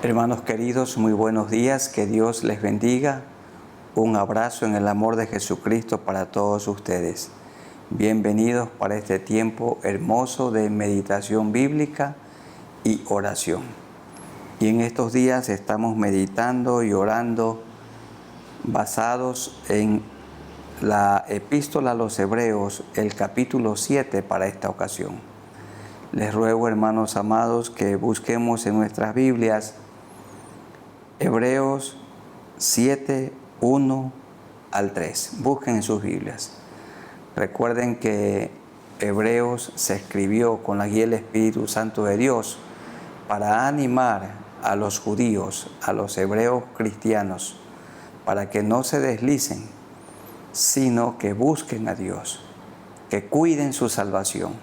Hermanos queridos, muy buenos días, que Dios les bendiga. Un abrazo en el amor de Jesucristo para todos ustedes. Bienvenidos para este tiempo hermoso de meditación bíblica y oración. Y en estos días estamos meditando y orando basados en la Epístola a los Hebreos, el capítulo 7 para esta ocasión. Les ruego, hermanos amados, que busquemos en nuestras Biblias Hebreos 7, 1 al 3. Busquen en sus Biblias. Recuerden que Hebreos se escribió con la guía del Espíritu Santo de Dios para animar a los judíos, a los hebreos cristianos, para que no se deslicen, sino que busquen a Dios, que cuiden su salvación.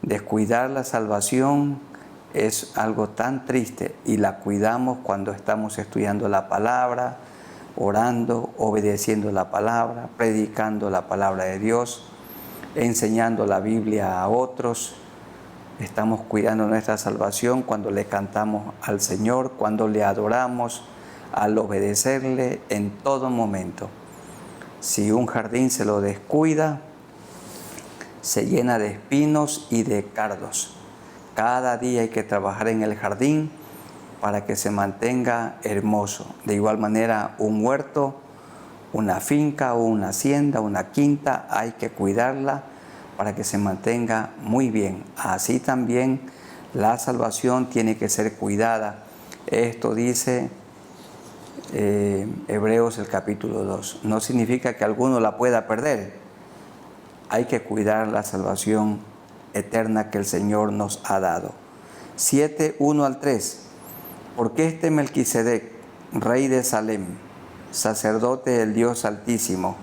Descuidar la salvación es algo tan triste y la cuidamos cuando estamos estudiando la palabra, orando, obedeciendo la palabra, predicando la palabra de Dios, enseñando la Biblia a otros. Estamos cuidando nuestra salvación cuando le cantamos al Señor, cuando le adoramos, al obedecerle en todo momento. Si un jardín se lo descuida, se llena de espinos y de cardos. Cada día hay que trabajar en el jardín para que se mantenga hermoso. De igual manera, un huerto, una finca o una hacienda, una quinta, hay que cuidarla para que se mantenga muy bien. Así también la salvación tiene que ser cuidada. Esto dice Hebreos el capítulo 2. No significa que alguno la pueda perder. Hay que cuidar la salvación eterna que el Señor nos ha dado. 7, 1 al 3. Porque este Melquisedec, rey de Salem, sacerdote del Dios Altísimo,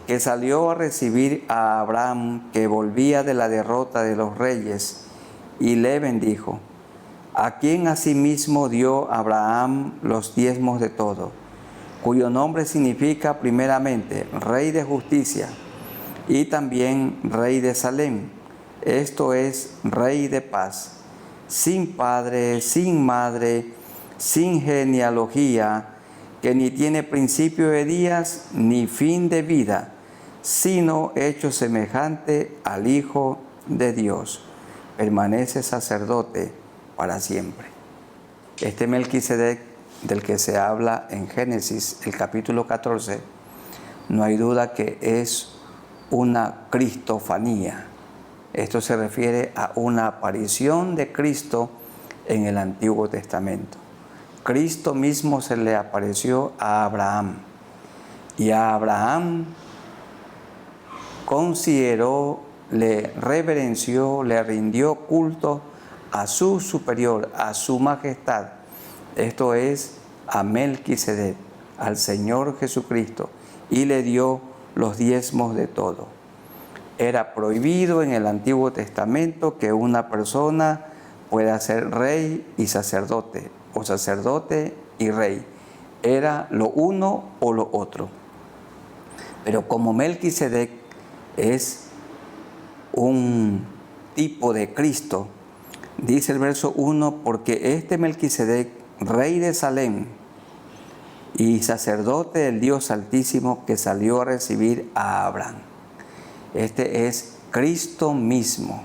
que salió a recibir a Abraham, que volvía de la derrota de los reyes, y le bendijo, a quien asimismo dio Abraham los diezmos de todo, cuyo nombre significa primeramente Rey de Justicia, y también Rey de Salem, esto es, Rey de paz, sin padre, sin madre, sin genealogía, que ni tiene principio de días ni fin de vida, sino hecho semejante al Hijo de Dios. Permanece sacerdote para siempre. Este Melquisedec, del que se habla en Génesis, el capítulo 14, no hay duda que es una cristofanía. Esto se refiere a una aparición de Cristo en el Antiguo Testamento. Cristo mismo se le apareció a Abraham y a Abraham consideró, le reverenció, le rindió culto a su superior, a su majestad. Esto es a Melquisedec, al Señor Jesucristo, y le dio los diezmos de todo. Era prohibido en el Antiguo Testamento que una persona pueda ser rey y sacerdote, o sacerdote y rey. Era lo uno o lo otro. Pero como Melquisedec es un tipo de Cristo, dice el verso 1, porque este Melquisedec, rey de Salem y sacerdote del Dios Altísimo, que salió a recibir a Abraham. Este es Cristo mismo,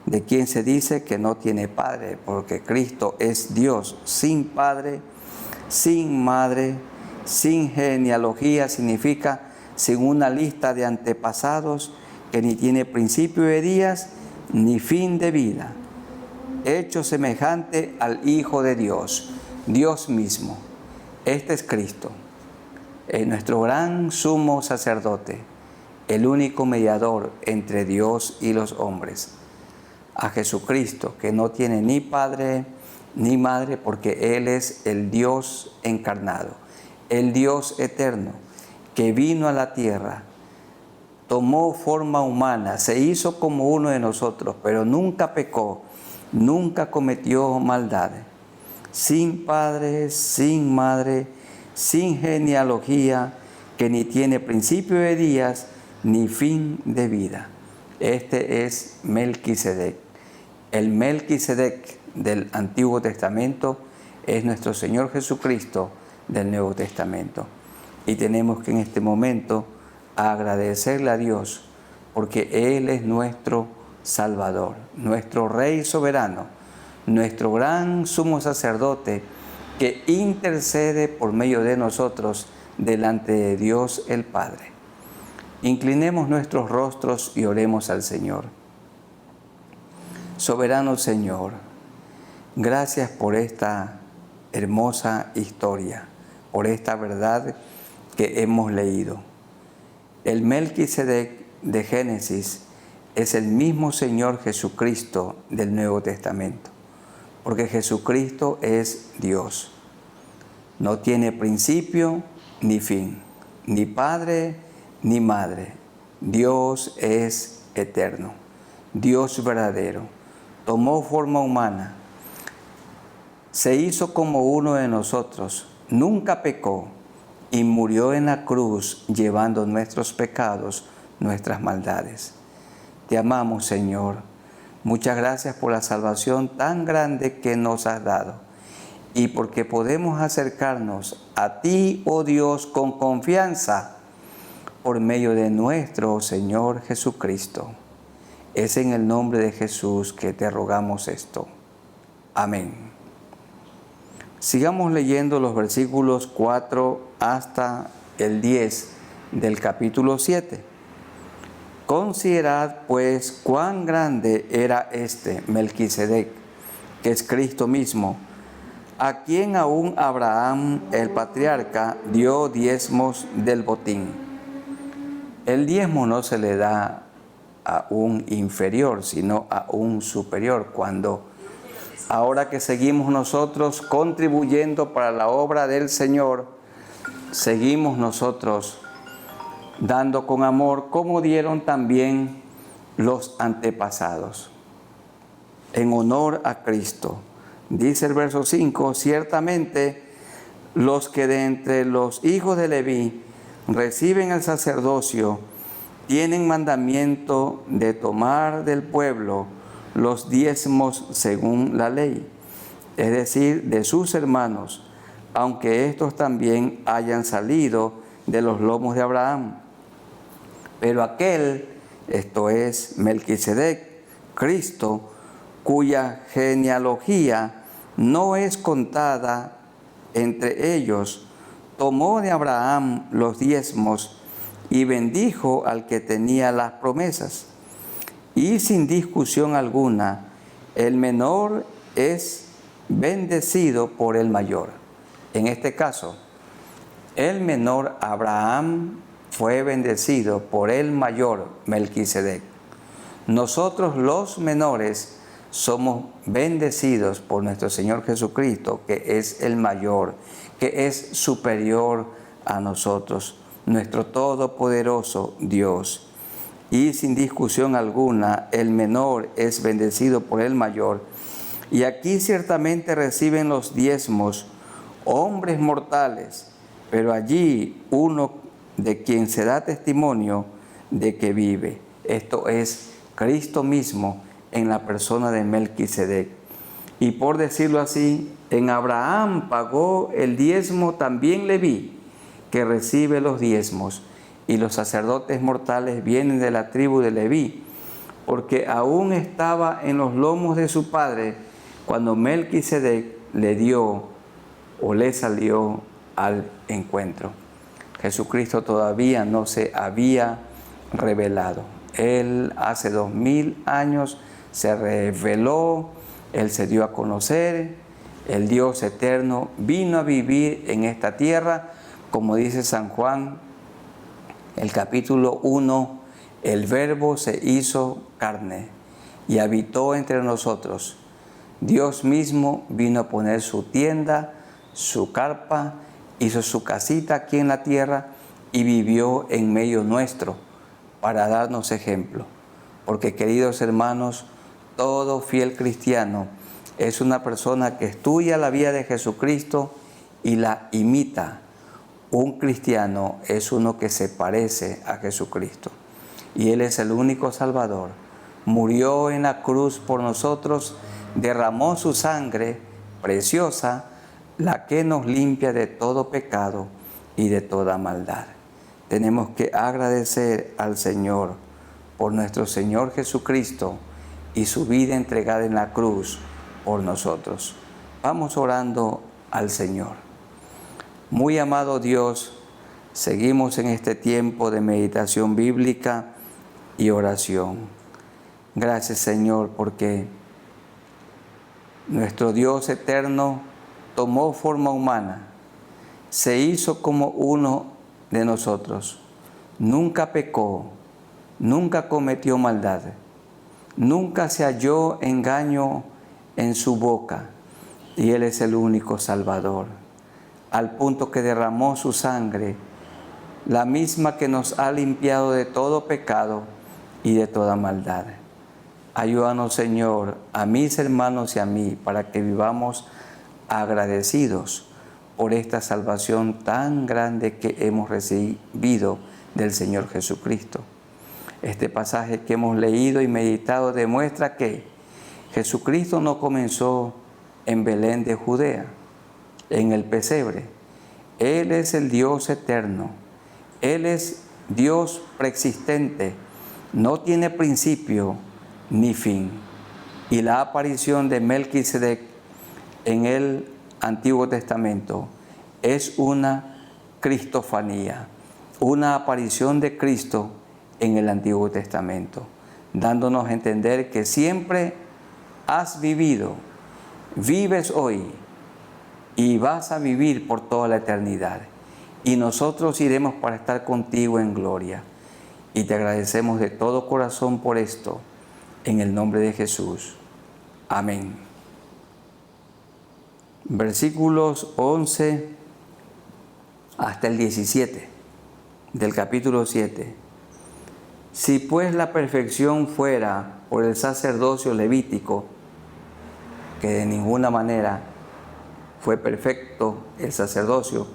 de quien se dice que no tiene padre, porque Cristo es Dios sin padre, sin madre, sin genealogía, significa sin una lista de antepasados que ni tiene principio de días ni fin de vida, hecho semejante al Hijo de Dios, Dios mismo. Este es Cristo, nuestro gran sumo sacerdote, el único mediador entre Dios y los hombres. A Jesucristo, que no tiene ni padre ni madre, porque Él es el Dios encarnado, el Dios eterno, que vino a la tierra, tomó forma humana, se hizo como uno de nosotros, pero nunca pecó, nunca cometió maldad. Sin padre, sin madre, sin genealogía, que ni tiene principio de días ni fin de vida. Este es Melquisedec. El Melquisedec del Antiguo Testamento es nuestro Señor Jesucristo del Nuevo Testamento. Y tenemos que en este momento agradecerle a Dios porque Él es nuestro Salvador, nuestro Rey soberano, nuestro gran sumo sacerdote que intercede por medio de nosotros delante de Dios el Padre. Inclinemos nuestros rostros y oremos al Señor. Soberano Señor, gracias por esta hermosa historia, por esta verdad que hemos leído. El Melquisedec de Génesis es el mismo Señor Jesucristo del Nuevo Testamento, porque Jesucristo es Dios. No tiene principio ni fin, ni padre ni madre. Dios es eterno, Dios verdadero. Tomó forma humana, se hizo como uno de nosotros, nunca pecó y murió en la cruz llevando nuestros pecados, nuestras maldades. Te amamos, Señor. Muchas gracias por la salvación tan grande que nos has dado y porque podemos acercarnos a ti, oh Dios, con confianza por medio de nuestro Señor Jesucristo. Es en el nombre de Jesús que te rogamos esto. Amén. Sigamos leyendo los versículos 4 hasta el 10 del capítulo 7. Considerad pues cuán grande era este Melquisedec, que es Cristo mismo, a quien aún Abraham el patriarca dio diezmos del botín. El diezmo no se le da a un inferior, sino a un superior. Cuando ahora que seguimos nosotros contribuyendo para la obra del Señor, seguimos nosotros dando con amor como dieron también los antepasados, en honor a Cristo. Dice el verso 5, ciertamente los que de entre los hijos de Leví reciben el sacerdocio tienen mandamiento de tomar del pueblo los diezmos según la ley, es decir, de sus hermanos, aunque estos también hayan salido de los lomos de Abraham. Pero aquel, esto es Melquisedec, Cristo, cuya genealogía no es contada entre ellos, tomó de Abraham los diezmos y bendijo al que tenía las promesas. Y sin discusión alguna, el menor es bendecido por el mayor. En este caso, el menor Abraham fue bendecido por el mayor Melquisedec. Nosotros los menores somos bendecidos por nuestro Señor Jesucristo, que es el mayor, que es superior a nosotros, nuestro todopoderoso Dios. Y sin discusión alguna, el menor es bendecido por el mayor. Y aquí ciertamente reciben los diezmos hombres mortales, pero allí uno de quien se da testimonio de que vive. Esto es Cristo mismo en la persona de Melquisedec. Y por decirlo así, en Abraham pagó el diezmo también Leví, que recibe los diezmos, y los sacerdotes mortales vienen de la tribu de Leví, porque aún estaba en los lomos de su padre cuando Melquisedec le dio o le salió al encuentro. Jesucristo todavía no se había revelado. Él hace 2000 años se reveló, Él se dio a conocer, el Dios eterno vino a vivir en esta tierra, como dice San Juan, el capítulo 1, el Verbo se hizo carne y habitó entre nosotros. Dios mismo vino a poner su tienda, su carpa, hizo su casita aquí en la tierra y vivió en medio nuestro para darnos ejemplo. Porque, queridos hermanos, todo fiel cristiano es una persona que estudia la vida de Jesucristo y la imita. Un cristiano es uno que se parece a Jesucristo. Y Él es el único Salvador. Murió en la cruz por nosotros, derramó su sangre preciosa, la que nos limpia de todo pecado y de toda maldad. Tenemos que agradecer al Señor por nuestro Señor Jesucristo y su vida entregada en la cruz por nosotros. Vamos orando al Señor. Muy amado Dios, seguimos en este tiempo de meditación bíblica y oración. Gracias, Señor, porque nuestro Dios eterno tomó forma humana, se hizo como uno de nosotros. Nunca pecó, nunca cometió maldad, nunca se halló engaño en su boca, y Él es el único Salvador, al punto que derramó su sangre, la misma que nos ha limpiado de todo pecado y de toda maldad. Ayúdanos, Señor, a mis hermanos y a mí, para que vivamos agradecidos por esta salvación tan grande que hemos recibido del Señor Jesucristo. Este pasaje que hemos leído y meditado demuestra que Jesucristo no comenzó en Belén de Judea, en el pesebre. Él es el Dios eterno. Él es Dios preexistente. No tiene principio ni fin. Y la aparición de Melquisedec en el Antiguo Testamento es una cristofanía, una aparición de Cristo en el Antiguo Testamento, dándonos a entender que siempre has vivido, vives hoy y vas a vivir por toda la eternidad. Y nosotros iremos para estar contigo en gloria. Y te agradecemos de todo corazón por esto, en el nombre de Jesús. Amén. Versículos 11 hasta el 17 del capítulo 7. Si pues la perfección fuera por el sacerdocio levítico, que de ninguna manera fue perfecto el sacerdocio,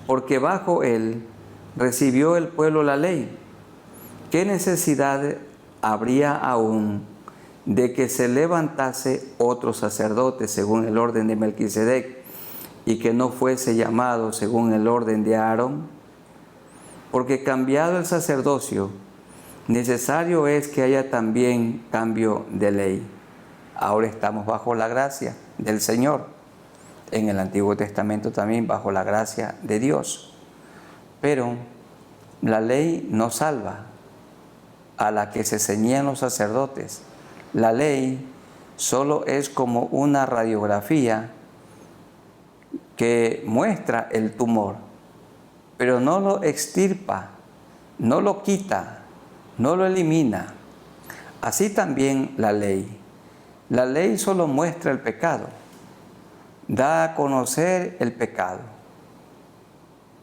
porque bajo él recibió el pueblo la ley, ¿qué necesidad habría aún de que se levantase otro sacerdote según el orden de Melquisedec y que no fuese llamado según el orden de Aarón? Porque cambiado el sacerdocio, necesario es que haya también cambio de ley. Ahora estamos bajo la gracia del Señor. En el Antiguo Testamento también bajo la gracia de Dios. Pero la ley no salva a la que se ceñían los sacerdotes. La ley solo es como una radiografía que muestra el tumor, pero no lo extirpa, no lo quita, no lo elimina. Así también la ley. La ley solo muestra el pecado, da a conocer el pecado,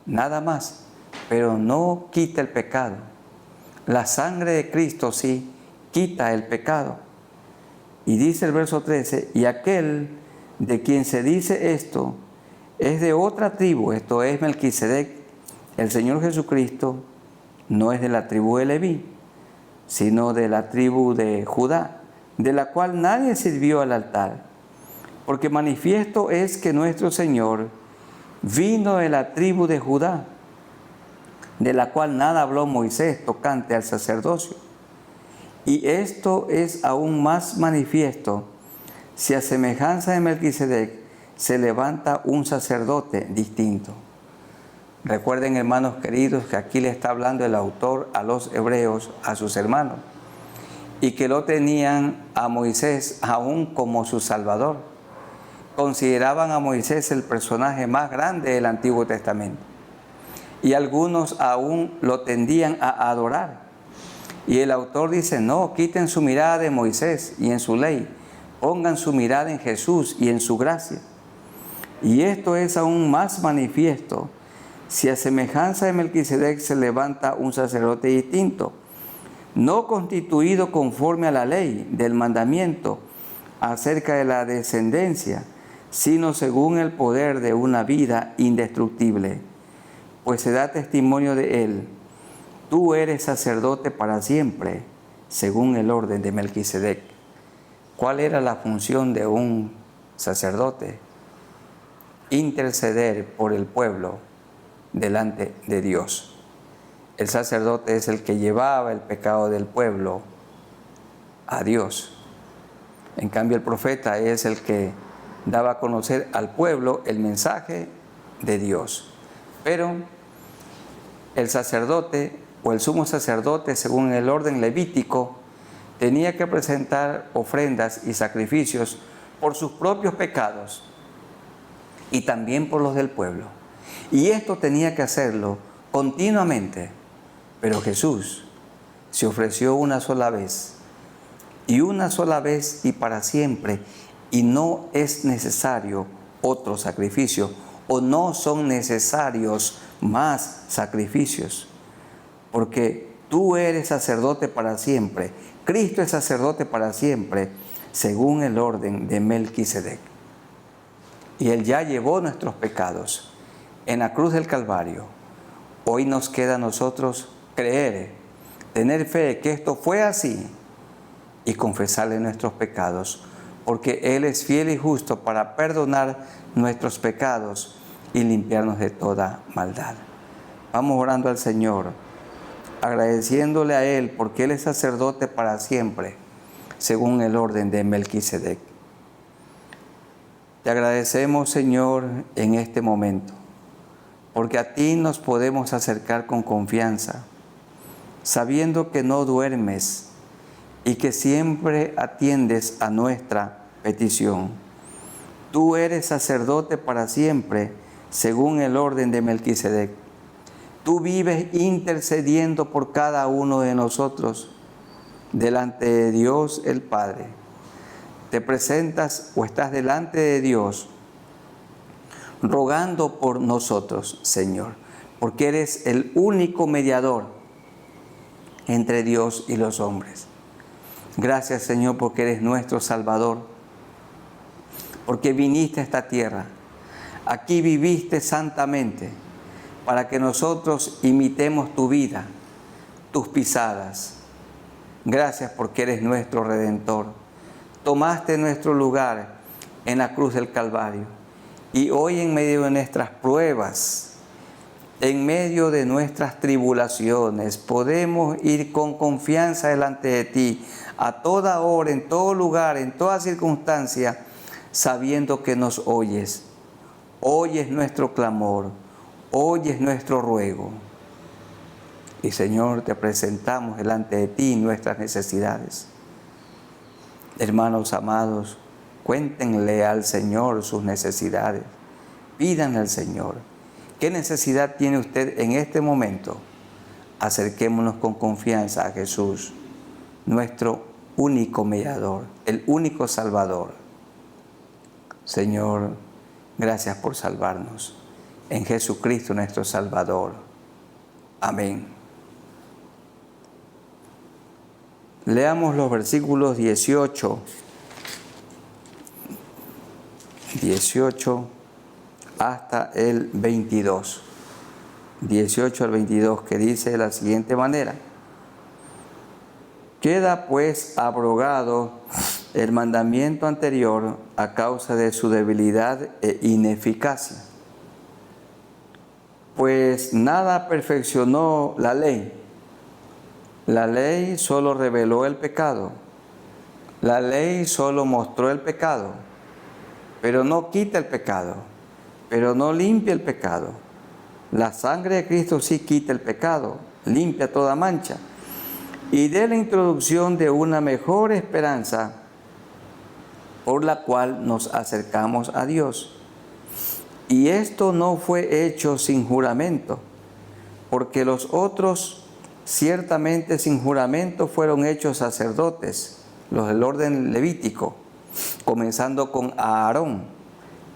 nada más, pero no quita el pecado. La sangre de Cristo sí quita el pecado. Y dice el verso 13, y aquel de quien se dice esto es de otra tribu, esto es Melquisedec. El Señor Jesucristo no es de la tribu de Leví, sino de la tribu de Judá, de la cual nadie sirvió al altar. Porque manifiesto es que nuestro Señor vino de la tribu de Judá, de la cual nada habló Moisés tocante al sacerdocio. Y esto es aún más manifiesto si a semejanza de Melquisedec se levanta un sacerdote distinto. Recuerden, hermanos queridos, que aquí le está hablando el autor a los hebreos, a sus hermanos, y que lo tenían a Moisés aún como su Salvador. Consideraban a Moisés el personaje más grande del Antiguo Testamento. Y algunos aún lo tendían a adorar. Y el autor dice, no, quiten su mirada de Moisés y en su ley, pongan su mirada en Jesús y en su gracia. Y esto es aún más manifiesto si a semejanza de Melquisedec se levanta un sacerdote distinto, no constituido conforme a la ley del mandamiento acerca de la descendencia, sino según el poder de una vida indestructible, pues se da testimonio de él. Tú eres sacerdote para siempre, según el orden de Melquisedec. ¿Cuál era la función de un sacerdote? Interceder por el pueblo delante de Dios. El sacerdote es el que llevaba el pecado del pueblo a Dios. En cambio, el profeta es el que daba a conocer al pueblo el mensaje de Dios. Pero el sacerdote o el sumo sacerdote, según el orden levítico, tenía que presentar ofrendas y sacrificios por sus propios pecados y también por los del pueblo. Y esto tenía que hacerlo continuamente. Pero Jesús se ofreció una sola vez y para siempre, y no es necesario otro sacrificio, o no son necesarios más sacrificios, porque tú eres sacerdote para siempre. Cristo es sacerdote para siempre, según el orden de Melquisedec. Y Él ya llevó nuestros pecados en la cruz del Calvario. Hoy nos queda a nosotros creer, tener fe que esto fue así y confesarle nuestros pecados, porque Él es fiel y justo para perdonar nuestros pecados y limpiarnos de toda maldad. Vamos orando al Señor, agradeciéndole a Él porque Él es sacerdote para siempre, según el orden de Melquisedec. Te agradecemos, Señor, en este momento, porque a ti nos podemos acercar con confianza, sabiendo que no duermes y que siempre atiendes a nuestra petición. Tú eres sacerdote para siempre, según el orden de Melquisedec. Tú vives intercediendo por cada uno de nosotros delante de Dios el Padre. Te presentas o estás delante de Dios rogando por nosotros, Señor, porque eres el único mediador entre Dios y los hombres. Gracias, Señor, porque eres nuestro Salvador, porque viniste a esta tierra, aquí viviste santamente, para que nosotros imitemos tu vida, tus pisadas. Gracias porque eres nuestro Redentor. Tomaste nuestro lugar en la cruz del Calvario. Y hoy, en medio de nuestras pruebas, en medio de nuestras tribulaciones, podemos ir con confianza delante de ti, a toda hora, en todo lugar, en toda circunstancia, sabiendo que nos oyes. Oyes nuestro clamor, oyes nuestro ruego. Y, Señor, te presentamos delante de ti nuestras necesidades. Hermanos amados, cuéntenle al Señor sus necesidades. Pídanle al Señor. ¿Qué necesidad tiene usted en este momento? Acerquémonos con confianza a Jesús, nuestro único mediador, el único Salvador. Señor, gracias por salvarnos. En Jesucristo nuestro Salvador. Amén. Leamos los versículos 18 hasta el 22. 18 al 22, que dice de la siguiente manera: queda pues abrogado el mandamiento anterior a causa de su debilidad e ineficacia. Pues nada perfeccionó la ley. La ley solo reveló el pecado. La ley solo mostró el pecado, pero no quita el pecado, pero no limpia el pecado. La sangre de Cristo sí quita el pecado, limpia toda mancha y de la introducción de una mejor esperanza por la cual nos acercamos a Dios. Y esto no fue hecho sin juramento, porque los otros ciertamente sin juramento fueron hechos sacerdotes, los del orden levítico, comenzando con Aarón,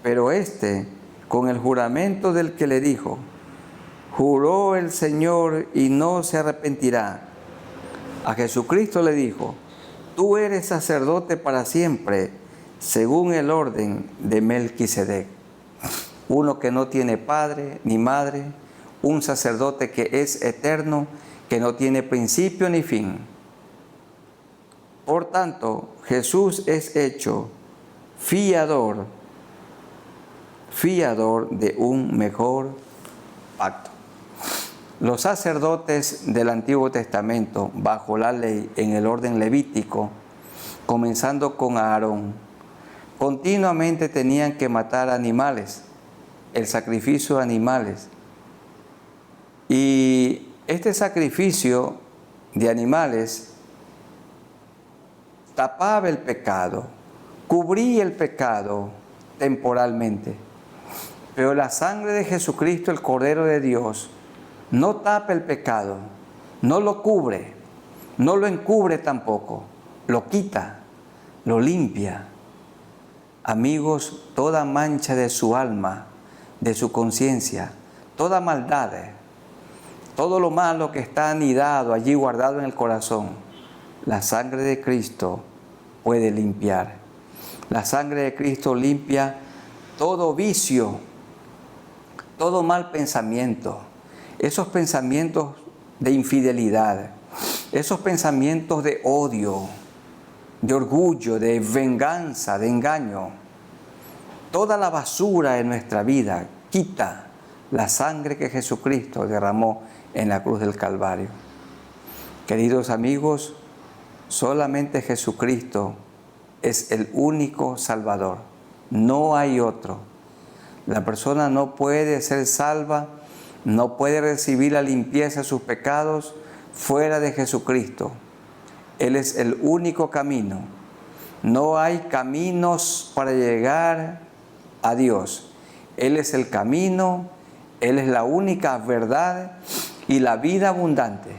pero este, con el juramento del que le dijo, juró el Señor y no se arrepentirá. A Jesucristo le dijo, tú eres sacerdote para siempre, según el orden de Melquisedec. Uno que no tiene padre ni madre, un sacerdote que es eterno, que no tiene principio ni fin. Por tanto, Jesús es hecho fiador de un mejor pacto. Los sacerdotes del Antiguo Testamento, bajo la ley en el orden levítico, comenzando con Aarón, continuamente tenían que matar animales, el sacrificio de animales. Y este sacrificio de animales tapaba el pecado, cubría el pecado temporalmente. Pero la sangre de Jesucristo, el Cordero de Dios, no tapa el pecado, no lo cubre, no lo encubre tampoco, lo quita, lo limpia. Amigos, toda mancha de su alma, de su conciencia, toda maldad, todo lo malo que está anidado allí guardado en el corazón, la sangre de Cristo puede limpiar. La sangre de Cristo limpia todo vicio, todo mal pensamiento, esos pensamientos de infidelidad, esos pensamientos de odio, de orgullo, de venganza, de engaño. Toda la basura de nuestra vida quita la sangre que Jesucristo derramó en la cruz del Calvario. Queridos amigos, solamente Jesucristo es el único Salvador. No hay otro. La persona no puede ser salva, no puede recibir la limpieza de sus pecados fuera de Jesucristo. Él es el único camino. No hay caminos para llegar a Dios. Él es el camino, Él es la única verdad y la vida abundante.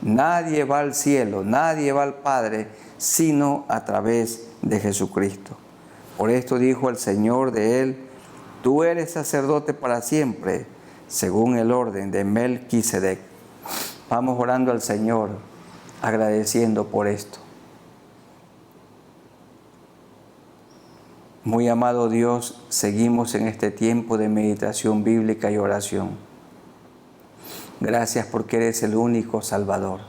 Nadie va al cielo, nadie va al Padre, sino a través de Jesucristo. Por esto dijo el Señor de Él, tú eres sacerdote para siempre, según el orden de Melquisedec. Vamos orando al Señor, agradeciendo por esto. Muy amado Dios, seguimos en este tiempo de meditación bíblica y oración. Gracias porque eres el único Salvador.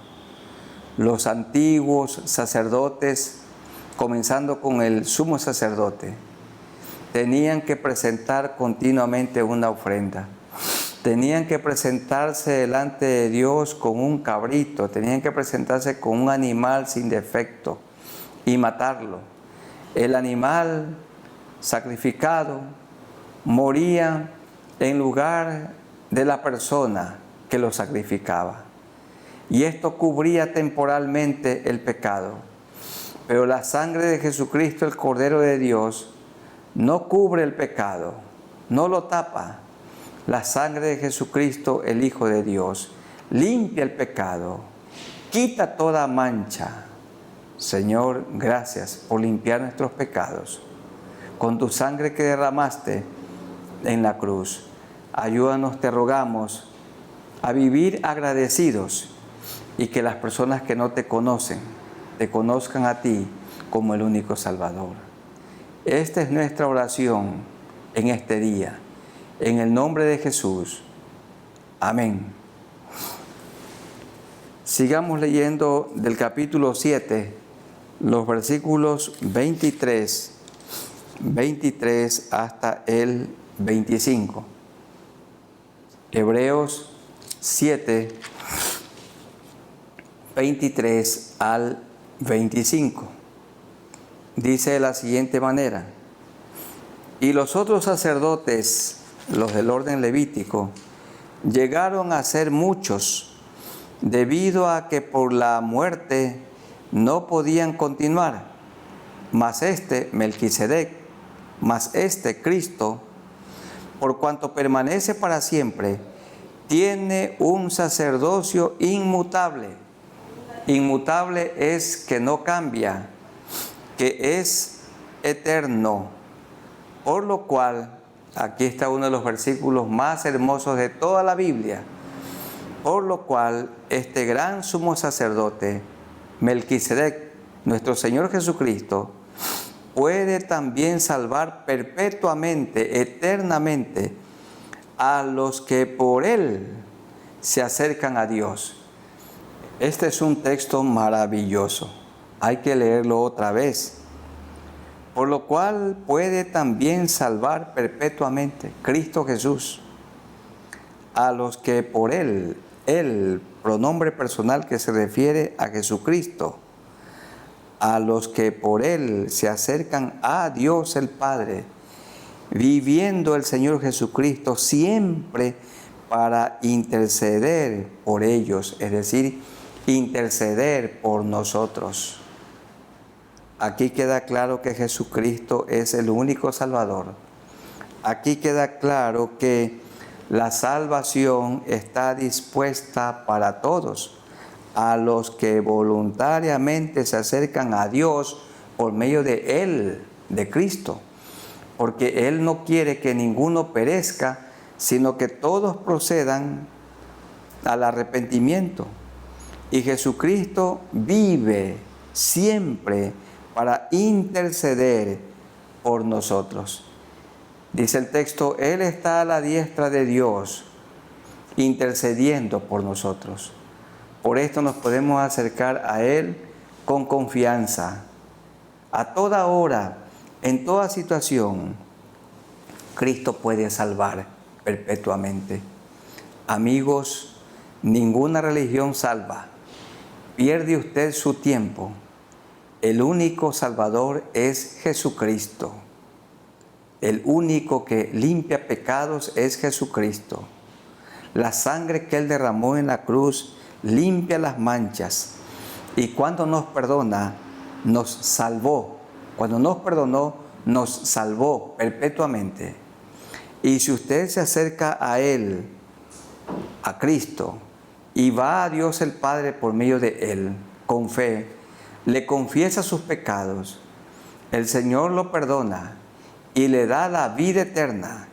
Los antiguos sacerdotes, comenzando con el sumo sacerdote, tenían que presentar continuamente una ofrenda. Tenían que presentarse delante de Dios con un cabrito, tenían que presentarse con un animal sin defecto y matarlo. El animal sacrificado moría en lugar de la persona que lo sacrificaba. Y esto cubría temporalmente el pecado. Pero la sangre de Jesucristo, el Cordero de Dios, no cubre el pecado, no lo tapa. La sangre de Jesucristo, el Hijo de Dios, limpia el pecado, quita toda mancha. Señor, gracias por limpiar nuestros pecados. Con tu sangre que derramaste en la cruz, ayúdanos, te rogamos, a vivir agradecidos y que las personas que no te conocen, te conozcan a ti como el único Salvador. Esta es nuestra oración en este día. En el nombre de Jesús. Amén. Sigamos leyendo del capítulo 7, los versículos 23 hasta el 25. Hebreos 7, 23 al 25. Dice de la siguiente manera: y los otros sacerdotes, los del orden levítico, llegaron a ser muchos, debido a que por la muerte no podían continuar. Mas Melquisedec, Cristo, por cuanto permanece para siempre, tiene un sacerdocio inmutable. Inmutable es que no cambia, que es eterno. Por lo cual, aquí está uno de los versículos más hermosos de toda la Biblia. Por lo cual, este gran sumo sacerdote, Melquisedec, nuestro Señor Jesucristo, puede también salvar perpetuamente, eternamente, a los que por Él se acercan a Dios. Este es un texto maravilloso. Hay que leerlo otra vez. Por lo cual puede también salvar perpetuamente, Cristo Jesús, a los que por Él, el pronombre personal que se refiere a Jesucristo, a los que por Él se acercan a Dios el Padre, viviendo el Señor Jesucristo siempre para interceder por ellos, es decir, interceder por nosotros. Aquí queda claro que Jesucristo es el único Salvador. Aquí queda claro que la salvación está dispuesta para todos, a los que voluntariamente se acercan a Dios por medio de Él, de Cristo. Porque Él no quiere que ninguno perezca, sino que todos procedan al arrepentimiento. Y Jesucristo vive siempre para interceder por nosotros. Dice el texto, Él está a la diestra de Dios, intercediendo por nosotros. Por esto nos podemos acercar a Él con confianza. A toda hora, en toda situación, Cristo puede salvar perpetuamente. Amigos, ninguna religión salva. Pierde usted su tiempo. El único Salvador es Jesucristo. El único que limpia pecados es Jesucristo. La sangre que Él derramó en la cruz limpia las manchas. Y cuando nos perdona, nos salvó. Cuando nos perdonó, nos salvó perpetuamente. Y si usted se acerca a Él, a Cristo, y va a Dios el Padre por medio de Él, con fe, le confiesa sus pecados, el Señor lo perdona y le da la vida eterna,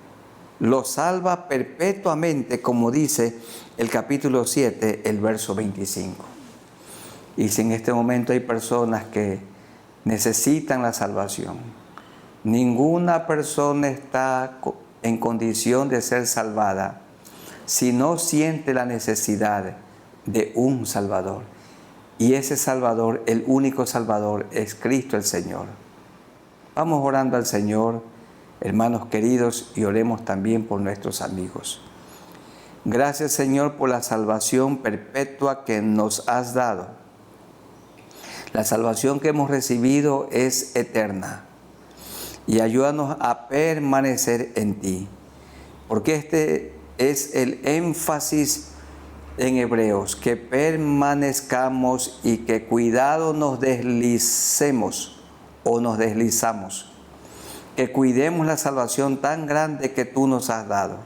lo salva perpetuamente, como dice el capítulo 7, el verso 25. Y si en este momento hay personas que necesitan la salvación, ninguna persona está en condición de ser salvada si no siente la necesidad de un Salvador. Y ese Salvador, el único Salvador, es Cristo el Señor. Vamos orando al Señor, hermanos queridos, y oremos también por nuestros amigos. Gracias, Señor, por la salvación perpetua que nos has dado. La salvación que hemos recibido es eterna. Y ayúdanos a permanecer en ti. Porque este es el énfasis en Hebreos, que permanezcamos y que cuidado nos deslicemos o nos deslizamos. Que cuidemos la salvación tan grande que tú nos has dado.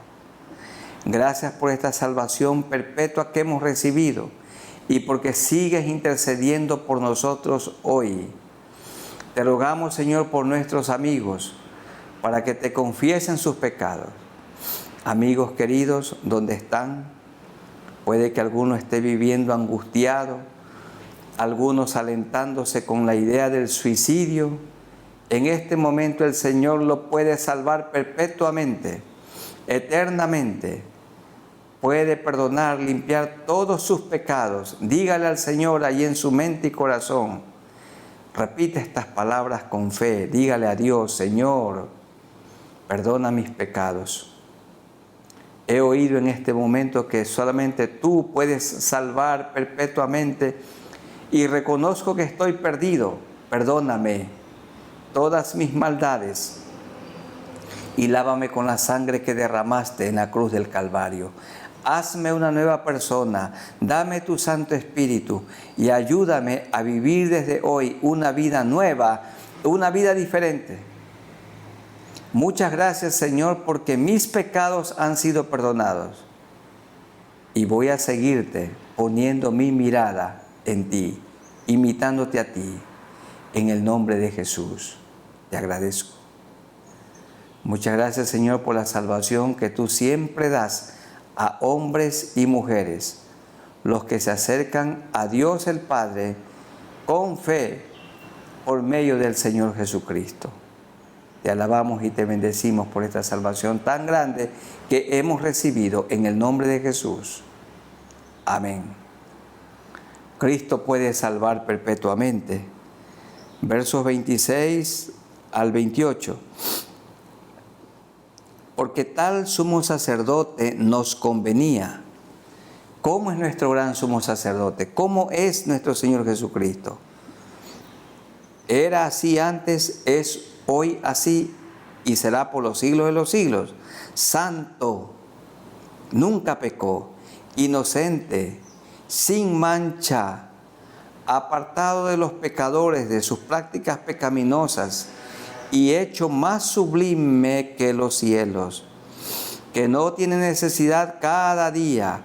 Gracias por esta salvación perpetua que hemos recibido y porque sigues intercediendo por nosotros hoy. Te rogamos, Señor, por nuestros amigos, para que te confiesen sus pecados. Amigos queridos, ¿dónde están? Puede que alguno esté viviendo angustiado, algunos alentándose con la idea del suicidio. En este momento el Señor lo puede salvar perpetuamente, eternamente. Puede perdonar, limpiar todos sus pecados. Dígale al Señor ahí en su mente y corazón. Repite estas palabras con fe. Dígale a Dios, Señor, perdona mis pecados. He oído en este momento que solamente tú puedes salvar perpetuamente y reconozco que estoy perdido. Perdóname todas mis maldades y lávame con la sangre que derramaste en la cruz del Calvario. Hazme una nueva persona, dame tu Santo Espíritu y ayúdame a vivir desde hoy una vida nueva, una vida diferente. Muchas gracias, Señor, porque mis pecados han sido perdonados. Y voy a seguirte poniendo mi mirada en ti, imitándote a ti. En el nombre de Jesús, te agradezco. Muchas gracias, Señor, por la salvación que tú siempre das a hombres y mujeres, los que se acercan a Dios el Padre con fe por medio del Señor Jesucristo. Te alabamos y te bendecimos por esta salvación tan grande que hemos recibido en el nombre de Jesús. Amén. Cristo puede salvar perpetuamente. Versos 26 al 28. Porque tal sumo sacerdote nos convenía. ¿Cómo es nuestro gran sumo sacerdote? ¿Cómo es nuestro Señor Jesucristo? Era así antes, es hoy así y será por los siglos de los siglos. Santo, nunca pecó, inocente, sin mancha, apartado de los pecadores, de sus prácticas pecaminosas, y hecho más sublime que los cielos, que no tiene necesidad cada día,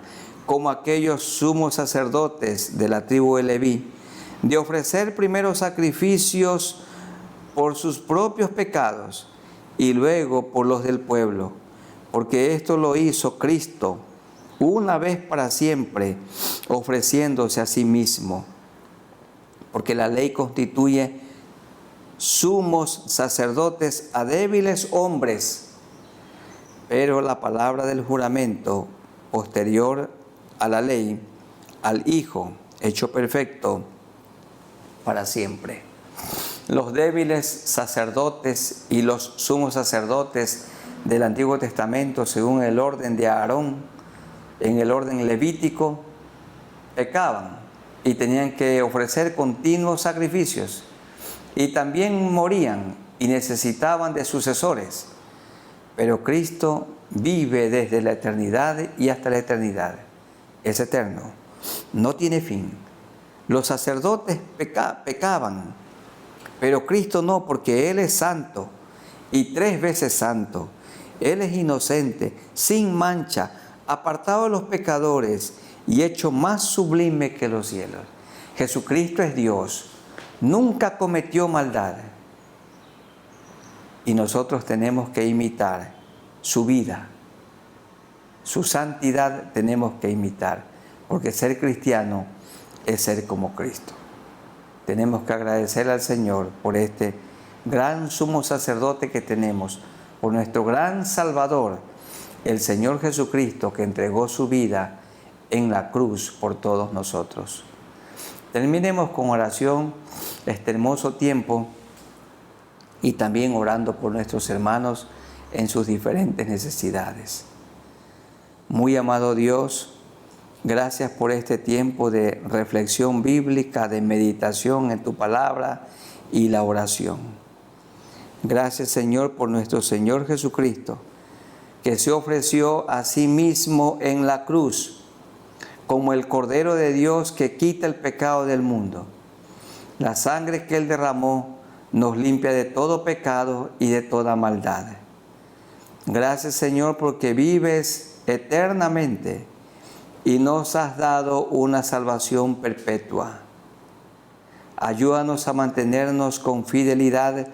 como aquellos sumos sacerdotes de la tribu de Leví, de ofrecer primero sacrificios por sus propios pecados y luego por los del pueblo, porque esto lo hizo Cristo una vez para siempre, ofreciéndose a sí mismo, porque la ley constituye sumos sacerdotes a débiles hombres, pero la palabra del juramento posterior a la ley, al Hijo hecho perfecto para siempre. Los débiles sacerdotes y los sumos sacerdotes del Antiguo Testamento, según el orden de Aarón, en el orden levítico, pecaban y tenían que ofrecer continuos sacrificios. Y también morían y necesitaban de sucesores. Pero Cristo vive desde la eternidad y hasta la eternidad. Es eterno. No tiene fin. Los sacerdotes pecaban, pero Cristo no, porque Él es santo y 3 veces santo. Él es inocente, sin mancha, apartado de los pecadores y hecho más sublime que los cielos. Jesucristo es Dios. Nunca cometió maldad y nosotros tenemos que imitar su vida, su santidad tenemos que imitar, porque ser cristiano es ser como Cristo. Tenemos que agradecer al Señor por este gran sumo sacerdote que tenemos, por nuestro gran Salvador, el Señor Jesucristo, que entregó su vida en la cruz por todos nosotros. Terminemos con oración este hermoso tiempo y también orando por nuestros hermanos en sus diferentes necesidades. Muy amado Dios, gracias por este tiempo de reflexión bíblica, de meditación en tu palabra y la oración. Gracias, Señor, por nuestro Señor Jesucristo, que se ofreció a sí mismo en la cruz como el Cordero de Dios que quita el pecado del mundo. La sangre que Él derramó nos limpia de todo pecado y de toda maldad. Gracias, Señor, porque vives eternamente y nos has dado una salvación perpetua. Ayúdanos a mantenernos con fidelidad,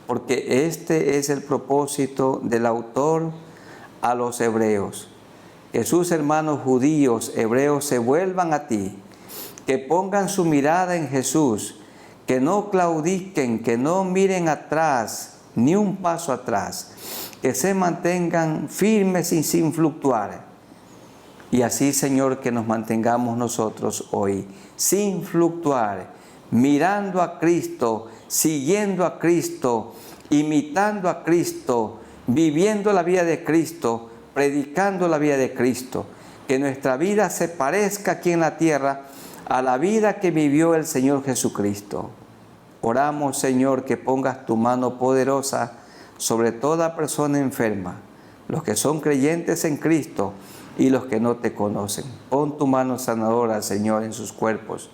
porque este es el propósito del autor a los hebreos. Que sus hermanos judíos, hebreos, se vuelvan a ti, que pongan su mirada en Jesús, que no claudiquen, que no miren atrás, ni un paso atrás, que se mantengan firmes y sin fluctuar. Y así, Señor, que nos mantengamos nosotros hoy, sin fluctuar, mirando a Cristo, siguiendo a Cristo, imitando a Cristo, viviendo la vida de Cristo, predicando la vida de Cristo, que nuestra vida se parezca aquí en la tierra a la vida que vivió el Señor Jesucristo. Oramos, Señor, que pongas tu mano poderosa sobre toda persona enferma, los que son creyentes en Cristo, y los que no te conocen. Pon tu mano sanadora, Señor, en sus cuerpos.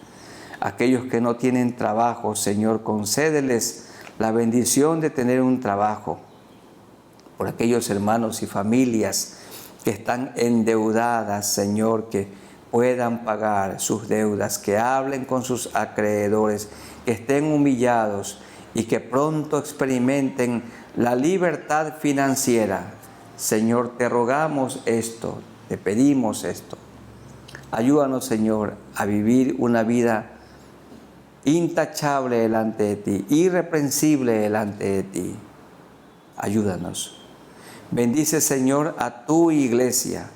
Aquellos que no tienen trabajo, Señor, concédeles la bendición de tener un trabajo. Por aquellos hermanos y familias que están endeudadas, Señor, que puedan pagar sus deudas, que hablen con sus acreedores, que estén humillados y que pronto experimenten la libertad financiera. Señor, te rogamos esto, te pedimos esto. Ayúdanos, Señor, a vivir una vida intachable delante de ti, irreprensible delante de ti. Ayúdanos. Bendice, Señor, a tu iglesia,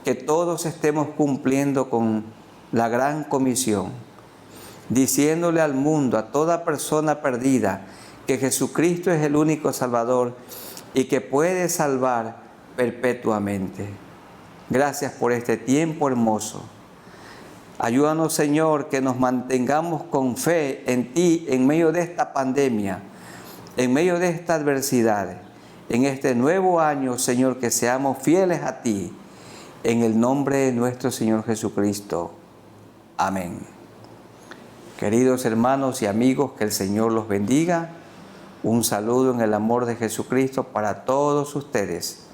que todos estemos cumpliendo con la gran comisión, diciéndole al mundo, a toda persona perdida, que Jesucristo es el único Salvador y que puede salvar perpetuamente. Gracias por este tiempo hermoso. Ayúdanos, Señor, que nos mantengamos con fe en ti en medio de esta pandemia, en medio de esta adversidad. En este nuevo año, Señor, que seamos fieles a ti. En el nombre de nuestro Señor Jesucristo. Amén. Queridos hermanos y amigos, que el Señor los bendiga. Un saludo en el amor de Jesucristo para todos ustedes.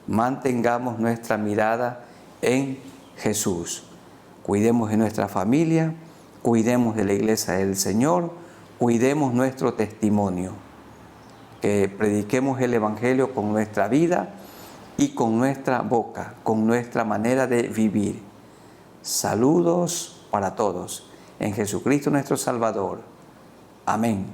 Mantengamos nuestra mirada en Jesús. Cuidemos de nuestra familia, cuidemos de la iglesia del Señor, cuidemos nuestro testimonio. Que prediquemos el Evangelio con nuestra vida y con nuestra boca, con nuestra manera de vivir. Saludos para todos. En Jesucristo nuestro Salvador. Amén.